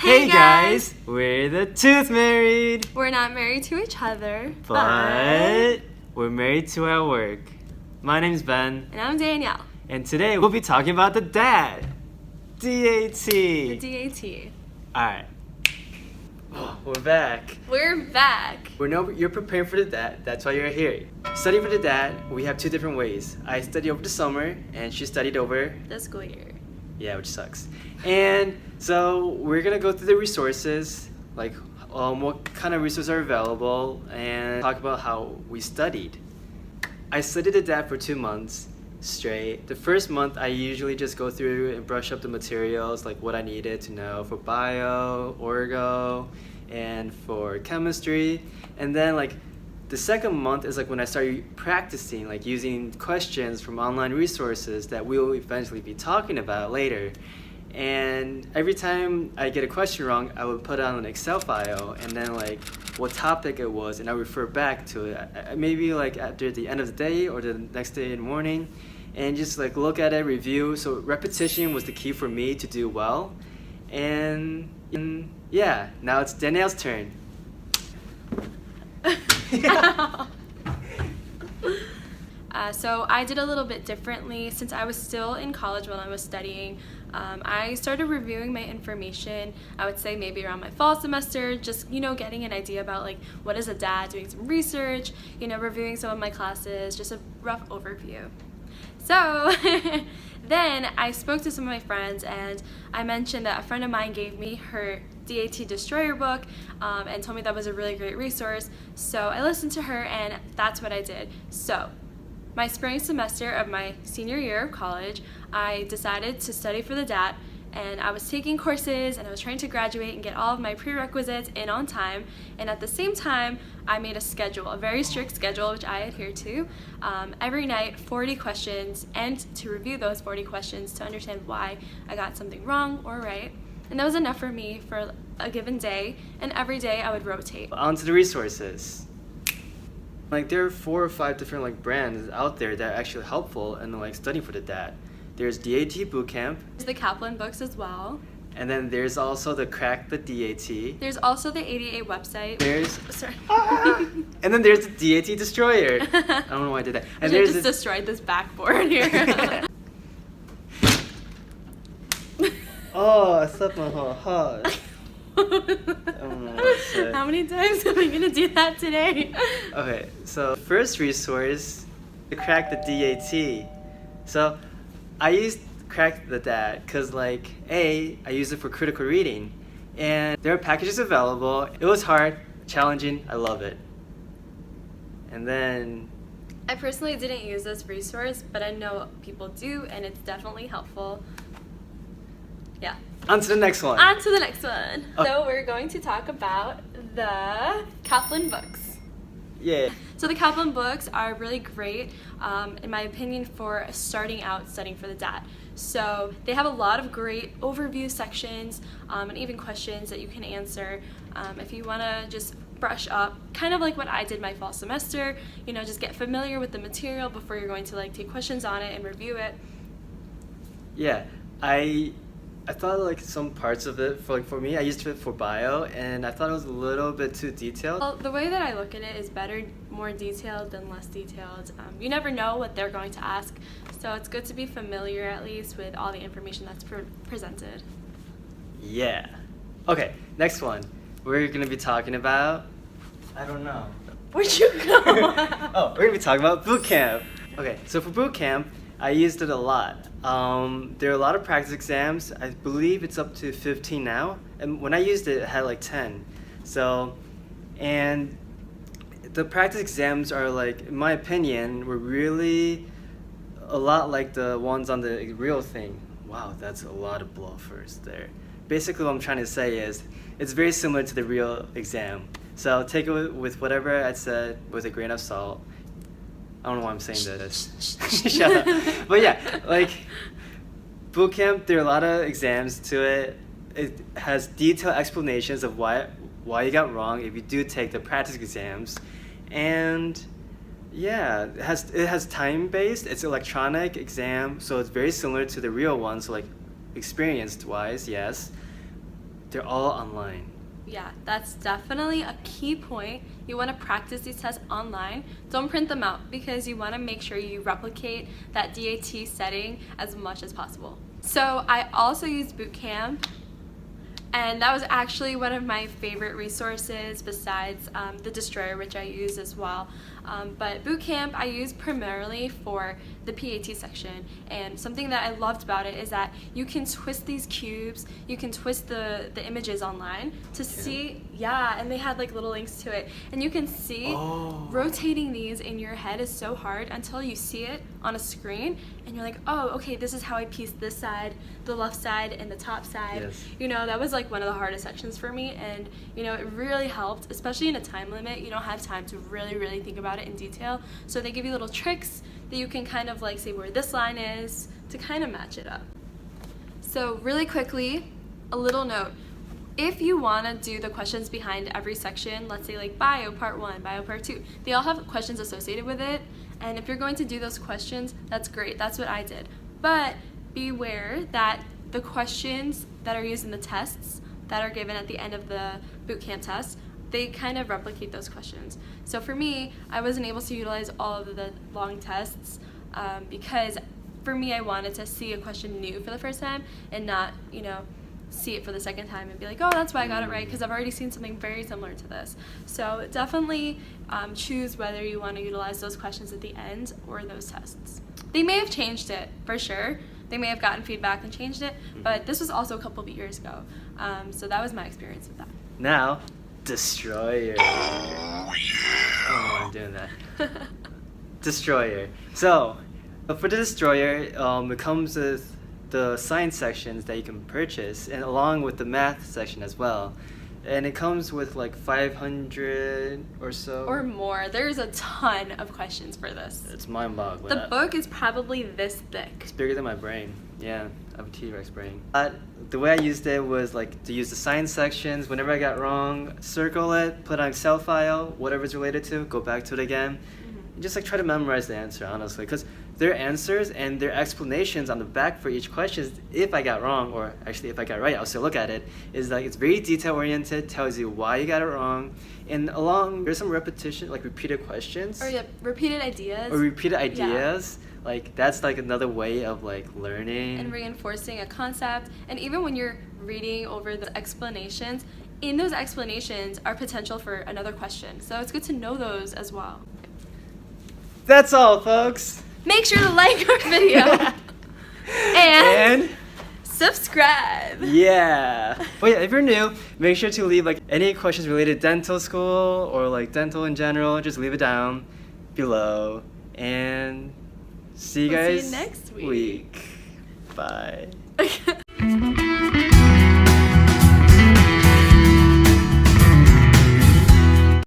Hey guys, we're the Tooth Married. We're not married to each other, but we're married to our work. My name's Ben. And I'm Danielle. And today we'll be talking about the DAT. DAT. The DAT. Alright. We're back. We're back. You're preparing for the DAT, that's why you're here. Studying for the DAT, we have two different ways. I studied over the summer, and she studied over the school year. Yeah, which sucks. And so we're gonna go through the resources, like what kind of resources are available, and talk about how we studied. I studied the DAT for 2 months straight. The first month I usually just go through and brush up the materials, like what I needed to know for bio, orgo, and for chemistry. And then like the second month is like when I started practicing, like using questions from online resources that we will eventually be talking about later. And every time I get a question wrong, I would put it on an Excel file and then like what topic it was, and I refer back to it. Maybe like after the end of the day or the next day in the morning, and just like look at it, review. So repetition was the key for me to do well. And yeah, now it's Danielle's turn. So I did a little bit differently. Since I was still in college when I was studying, I started reviewing my information, I would say maybe around my fall semester, just, getting an idea about like what is a DAT, doing some research, reviewing some of my classes, just a rough overview. So then I spoke to some of my friends, and I mentioned that a friend of mine gave me her DAT Destroyer book and told me that was a really great resource. So I listened to her, and that's what I did. So my spring semester of my senior year of college, I decided to study for the DAT, and I was taking courses and I was trying to graduate and get all of my prerequisites in on time. And at the same time, I made a schedule, a very strict schedule, which I adhere to. Every night, 40 questions, and to review those 40 questions to understand why I got something wrong or right. And that was enough for me for a given day, and every day I would rotate. On to the resources. Like there are 4 or 5 different like brands out there that are actually helpful in like studying for the DAT. There's DAT Bootcamp. There's the Kaplan books as well. And then there's also the Crack the DAT. There's also the 88 website. Sorry. And then there's the DAT Destroyer. I don't know why I did that. And I just destroyed this backboard here. Oh, I slept my whole heart. I don't know what to say. How many times am I going to do that today? Okay, so first resource, to Crack the DAT. So I used Crack the DAT because I used it for critical reading, and there are packages available. It was hard, challenging, I love it. And then I personally didn't use this resource, but I know people do, and it's definitely helpful. Yeah. On to the next one. On to the next one. Okay. So we're going to talk about the Kaplan books. Yeah. So the Kaplan books are really great, in my opinion, for starting out studying for the DAT. So they have a lot of great overview sections and even questions that you can answer if you want to just brush up, kind of like what I did my fall semester. Just get familiar with the material before you're going to take questions on it and review it. Yeah, I thought some parts of it for me, I used it for bio, and I thought it was a little bit too detailed. Well, the way that I look at it is better, more detailed than less detailed. You never know what they're going to ask, so it's good to be familiar at least with all the information that's presented. Yeah. Okay, next one. We're gonna be talking about, I don't know. Where'd you go? Oh, we're gonna be talking about bootcamp. Okay, so for bootcamp, I used it a lot. There are a lot of practice exams. I believe it's up to 15 now. And when I used it, it had 10. So, and the practice exams are in my opinion, were really a lot like the ones on the real thing. Wow, that's a lot of bluffers there. Basically what I'm trying to say is, it's very similar to the real exam. So take it with whatever I said with a grain of salt. I don't know why I'm saying this. Shut up. But yeah, bootcamp, there are a lot of exams to it. It has detailed explanations of why you got wrong if you do take the practice exams. And yeah, it has time-based. It's electronic exam, so it's very similar to the real ones, experienced-wise, yes. they're all online. Yeah, that's definitely a key point. You want to practice these tests online. Don't print them out because you want to make sure you replicate that DAT setting as much as possible. So I also use Bootcamp, and that was actually one of my favorite resources besides the Destroyer, which I use as well. But Bootcamp I use primarily for the PAT section, and something that I loved about it is that you can twist these cubes, you can twist the images online to see, and they had like little links to it, and you can see rotating these in your head is so hard until you see it on a screen, and you're like, oh, okay, this is how I pieced this side, the left side, and the top side. Yes. You know, that was like one of the hardest sections for me, and you know, it really helped, especially in a time limit. You don't have time to really think about it in detail, so they give you little tricks that you can kind of like say where this line is to kind of match it up. So really quickly, a little note. If you want to do the questions behind every section, let's say like bio part 1, bio part 2, they all have questions associated with it, and if you're going to do those questions, that's great. That's what I did. But beware that the questions that are used in the tests that are given at the end of the bootcamp test, they kind of replicate those questions. So for me, I wasn't able to utilize all of the long tests because for me, I wanted to see a question new for the first time and not, you know, see it for the second time and be like, oh, that's why I got it right, because I've already seen something very similar to this. So definitely choose whether you want to utilize those questions at the end or those tests. They may have changed it, for sure. They may have gotten feedback and changed it, but this was also a couple of years ago. So that was my experience with that. Now, Destroyer. Oh, I'm doing that. Destroyer. So, for the Destroyer, it comes with the science sections that you can purchase, and along with the math section as well. And it comes with like 500 or so. Or more. There's a ton of questions for this. It's mind-boggling. The book is probably this thick. It's bigger than my brain. Yeah, I have a T-Rex brain. The way I used it was like to use the science sections. Whenever I got wrong, circle it, put it on an Excel file, whatever it's related to, go back to it again. And just like try to memorize the answer, honestly. Because their answers and their explanations on the back for each question, if I got wrong, or actually if I got right, I'll still look at it, is like it's very detail-oriented, tells you why you got it wrong. And along, there's some repetition, like repeated questions. Or repeated ideas. Or repeated ideas. Yeah. Like that's like another way of like learning and reinforcing a concept. And even when you're reading over the explanations, in those explanations are potential for another question. So it's good to know those as well. That's all, folks. Make sure to like our video and subscribe. Yeah. Oh yeah, if you're new, make sure to leave like any questions related to dental school or like dental in general. Just leave it down below, and see you guys next week. Bye.